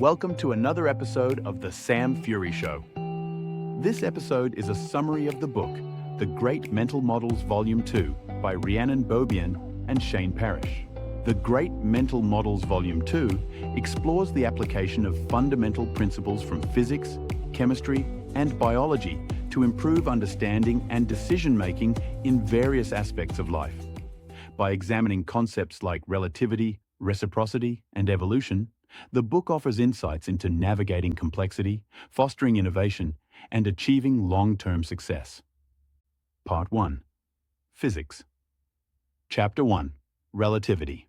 Welcome to another episode of The Sam Fury Show. This episode is a summary of the book, The Great Mental Models Volume 2 by Rhiannon Beaubien and Shane Parrish. The Great Mental Models Volume 2 explores the application of fundamental principles from physics, chemistry, and biology to improve understanding and decision-making in various aspects of life. By examining concepts like relativity, reciprocity, and evolution, the book offers insights into navigating complexity, fostering innovation, and achieving long-term success. Part 1. Physics. Chapter 1. Relativity.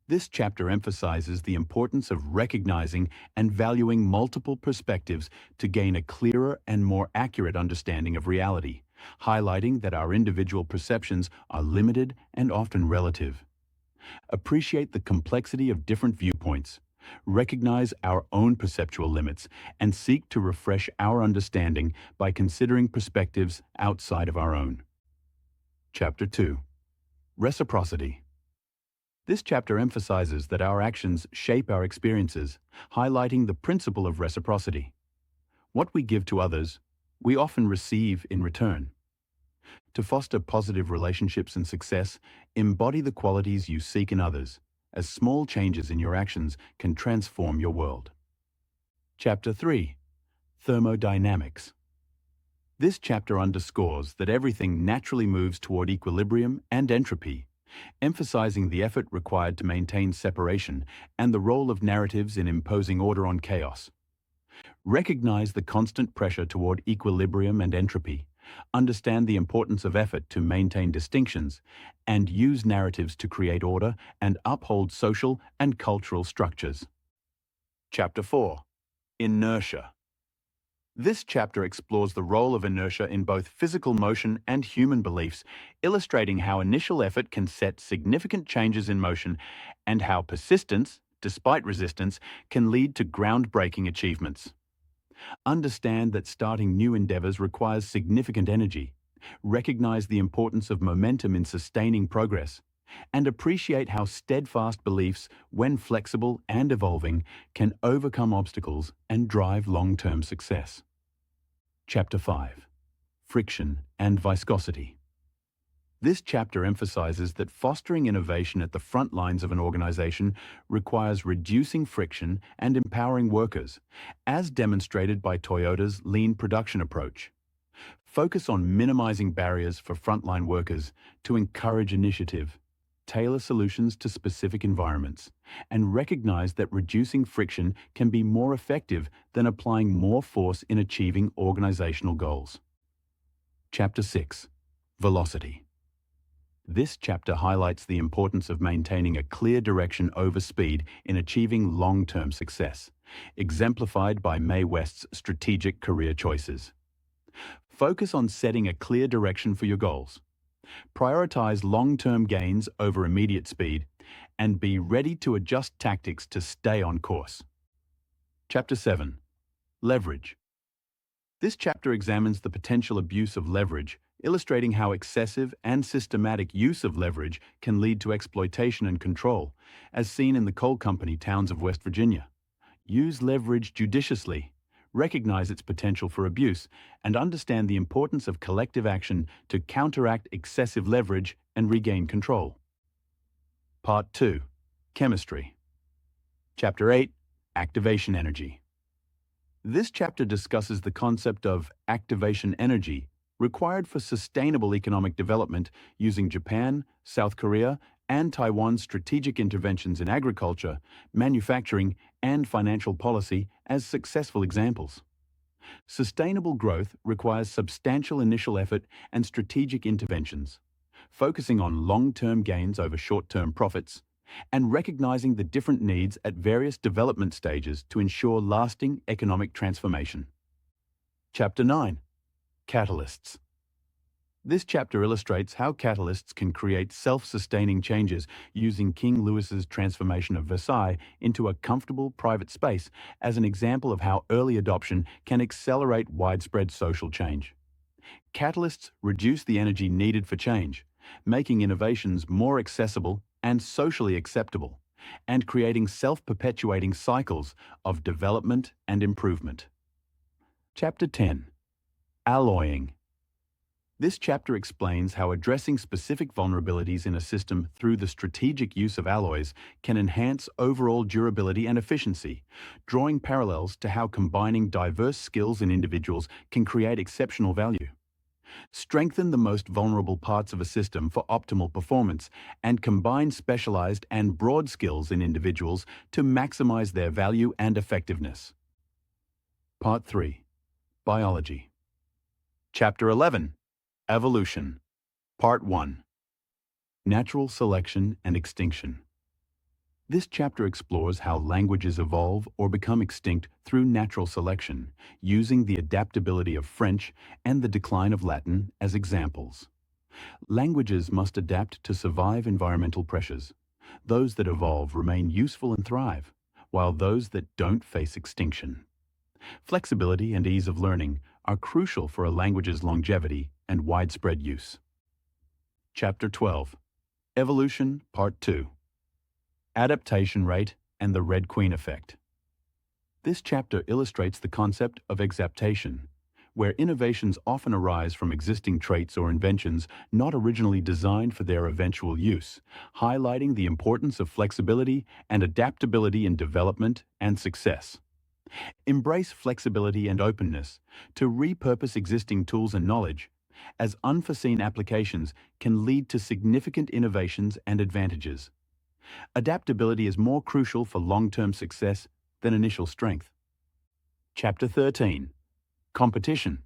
This chapter emphasizes the importance of recognizing and valuing multiple perspectives to gain a clearer and more accurate understanding of reality, highlighting that our individual perceptions are limited and often relative. Appreciate the complexity of different viewpoints, recognize our own perceptual limits, and seek to refresh our understanding by considering perspectives outside of our own. Chapter 2. Reciprocity. This chapter emphasizes that our actions shape our experiences, highlighting the principle of reciprocity. What we give to others, we often receive in return. To foster positive relationships and success, embody the qualities you seek in others, as small changes in your actions can transform your world. Chapter 3. Thermodynamics. This chapter underscores that everything naturally moves toward equilibrium and entropy, emphasizing the effort required to maintain separation and the role of narratives in imposing order on chaos. Recognize the constant pressure toward equilibrium and entropy, understand the importance of effort to maintain distinctions, and use narratives to create order and uphold social and cultural structures. Chapter 4. Inertia. This chapter explores the role of inertia in both physical motion and human beliefs, illustrating how initial effort can set significant changes in motion and how persistence, despite resistance, can lead to groundbreaking achievements. Understand that starting new endeavors requires significant energy, recognize the importance of momentum in sustaining progress, and appreciate how steadfast beliefs, when flexible and evolving, can overcome obstacles and drive long-term success. Chapter 5. Friction and Viscosity. This chapter emphasizes that fostering innovation at the front lines of an organization requires reducing friction and empowering workers, as demonstrated by Toyota's lean production approach. Focus on minimizing barriers for frontline workers to encourage initiative, tailor solutions to specific environments, and recognize that reducing friction can be more effective than applying more force in achieving organizational goals. Chapter 6. Velocity. This chapter highlights the importance of maintaining a clear direction over speed in achieving long-term success, exemplified by Mae West's strategic career choices. Focus on setting a clear direction for your goals. Prioritize long-term gains over immediate speed, and be ready to adjust tactics to stay on course. Chapter 7. Leverage. This chapter examines the potential abuse of leverage, illustrating how excessive and systematic use of leverage can lead to exploitation and control, as seen in the coal company towns of West Virginia. Use leverage judiciously, recognize its potential for abuse, and understand the importance of collective action to counteract excessive leverage and regain control. Part 2. Chemistry. Chapter 8. Activation energy. This chapter discusses the concept of activation energy required for sustainable economic development using Japan, South Korea, and Taiwan's strategic interventions in agriculture, manufacturing, and financial policy as successful examples. Sustainable growth requires substantial initial effort and strategic interventions, focusing on long-term gains over short-term profits, and recognizing the different needs at various development stages to ensure lasting economic transformation. Chapter 9. Catalysts. This chapter illustrates how catalysts can create self-sustaining changes using King Louis's transformation of Versailles into a comfortable private space as an example of how early adoption can accelerate widespread social change. Catalysts reduce the energy needed for change, making innovations more accessible and socially acceptable, and creating self-perpetuating cycles of development and improvement. Chapter 10. Alloying. This chapter explains how addressing specific vulnerabilities in a system through the strategic use of alloys can enhance overall durability and efficiency, drawing parallels to how combining diverse skills in individuals can create exceptional value. Strengthen the most vulnerable parts of a system for optimal performance, and combine specialized and broad skills in individuals to maximize their value and effectiveness. Part 3. Biology. Chapter 11. Evolution. Part 1. Natural selection and extinction. This chapter explores how languages evolve or become extinct through natural selection, using the adaptability of French and the decline of Latin as examples. Languages must adapt to survive environmental pressures. Those that evolve remain useful and thrive, while those that don't face extinction. Flexibility and ease of learning are crucial for a language's longevity and widespread use. Chapter 12. Evolution, Part 2. Adaptation rate and the Red Queen effect. This chapter illustrates the concept of exaptation, where innovations often arise from existing traits or inventions not originally designed for their eventual use, highlighting the importance of flexibility and adaptability in development and success. Embrace flexibility and openness to repurpose existing tools and knowledge, as unforeseen applications can lead to significant innovations and advantages. Adaptability is more crucial for long-term success than initial strength. Chapter 13. Competition.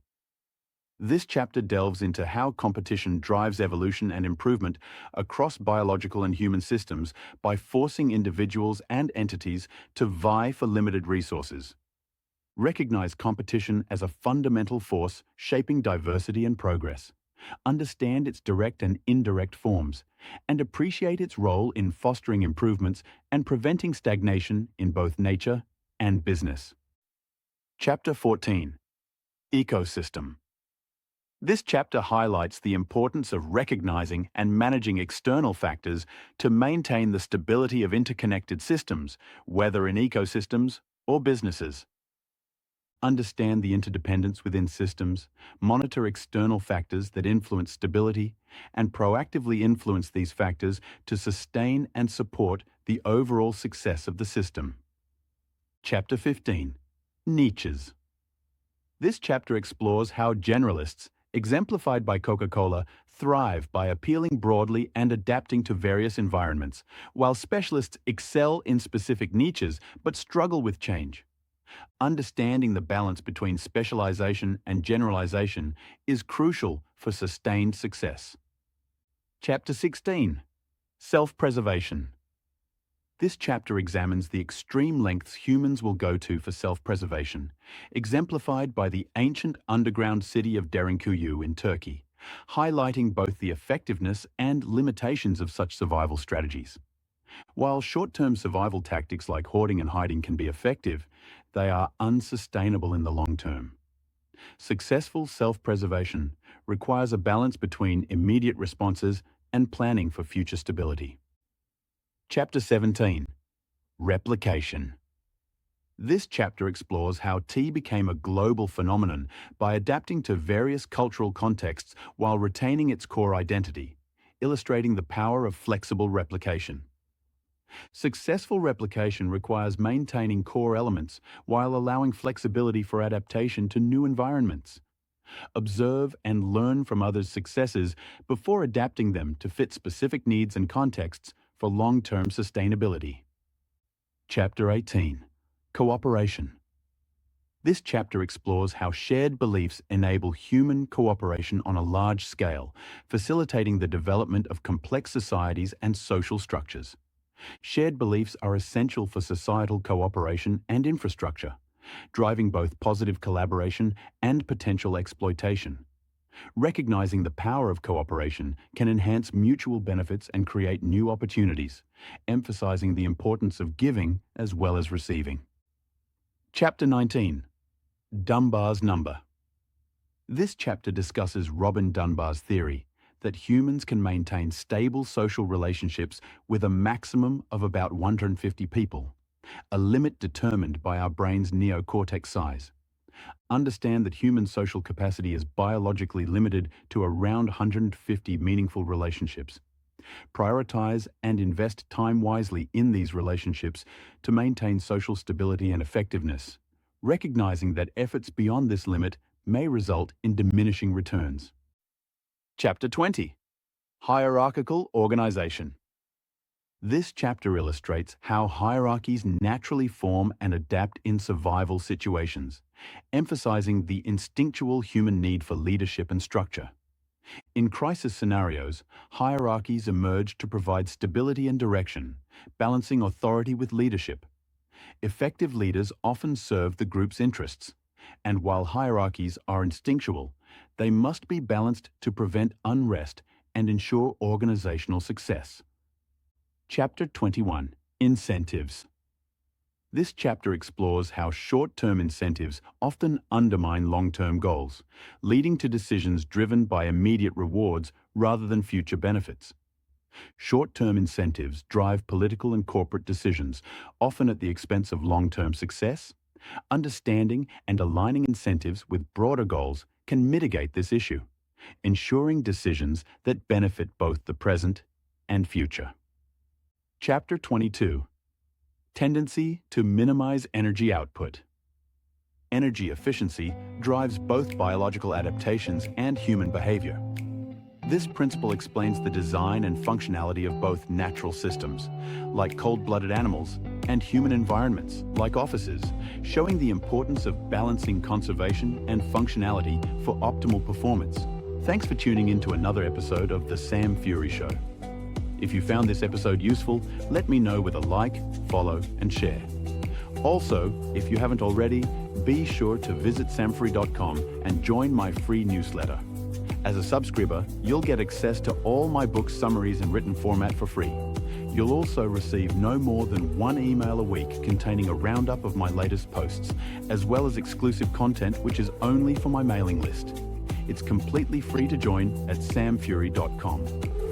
This chapter delves into how competition drives evolution and improvement across biological and human systems by forcing individuals and entities to vie for limited resources. Recognize competition as a fundamental force shaping diversity and progress. Understand its direct and indirect forms, and appreciate its role in fostering improvements and preventing stagnation in both nature and business. Chapter 14. Ecosystem. This chapter highlights the importance of recognizing and managing external factors to maintain the stability of interconnected systems, whether in ecosystems or businesses. Understand the interdependence within systems, monitor external factors that influence stability, and proactively influence these factors to sustain and support the overall success of the system. Chapter 15. Niches. This chapter explores how generalists, exemplified by Coca-Cola, thrive by appealing broadly and adapting to various environments, while specialists excel in specific niches but struggle with change. Understanding the balance between specialization and generalization is crucial for sustained success. Chapter 16. Self-preservation. This chapter examines the extreme lengths humans will go to for self-preservation, exemplified by the ancient underground city of Derinkuyu in Turkey, highlighting both the effectiveness and limitations of such survival strategies. While short-term survival tactics like hoarding and hiding can be effective, they are unsustainable in the long term. Successful self-preservation requires a balance between immediate responses and planning for future stability. Chapter 17. Replication. This chapter explores how tea became a global phenomenon by adapting to various cultural contexts while retaining its core identity, illustrating the power of flexible replication. Successful replication requires maintaining core elements while allowing flexibility for adaptation to new environments. Observe and learn from others' successes before adapting them to fit specific needs and contexts for long-term sustainability. Chapter 18. Cooperation. This chapter explores how shared beliefs enable human cooperation on a large scale, facilitating the development of complex societies and social structures. Shared beliefs are essential for societal cooperation and infrastructure, driving both positive collaboration and potential exploitation. Recognizing the power of cooperation can enhance mutual benefits and create new opportunities, emphasizing the importance of giving as well as receiving. Chapter 19. Dunbar's number. This chapter discusses Robin Dunbar's theory that humans can maintain stable social relationships with a maximum of about 150 people, a limit determined by our brain's neocortex size. Understand that human social capacity is biologically limited to around 150 meaningful relationships. Prioritize and invest time wisely in these relationships to maintain social stability and effectiveness, recognizing that efforts beyond this limit may result in diminishing returns. Chapter 20. Hierarchical Organization. This chapter illustrates how hierarchies naturally form and adapt in survival situations, emphasizing the instinctual human need for leadership and structure. In crisis scenarios, hierarchies emerge to provide stability and direction, balancing authority with leadership. Effective leaders often serve the group's interests, and while hierarchies are instinctual, they must be balanced to prevent unrest and ensure organizational success. Chapter 21. Incentives. This chapter explores how short-term incentives often undermine long-term goals, leading to decisions driven by immediate rewards rather than future benefits. Short-term incentives drive political and corporate decisions, often at the expense of long-term success. Understanding and aligning incentives with broader goals can mitigate this issue, ensuring decisions that benefit both the present and future. Chapter 22. Tendency to minimize energy output. Energy efficiency drives both biological adaptations and human behavior. This principle explains the design and functionality of both natural systems, like cold-blooded animals, and human environments, like offices, showing the importance of balancing conservation and functionality for optimal performance. Thanks for tuning in to another episode of The Sam Fury Show. If you found this episode useful, let me know with a like, follow, and share. Also, if you haven't already, be sure to visit samfury.com and join my free newsletter. As a subscriber, you'll get access to all my book summaries in written format for free. You'll also receive no more than one email a week containing a roundup of my latest posts, as well as exclusive content which is only for my mailing list. It's completely free to join at samfury.com.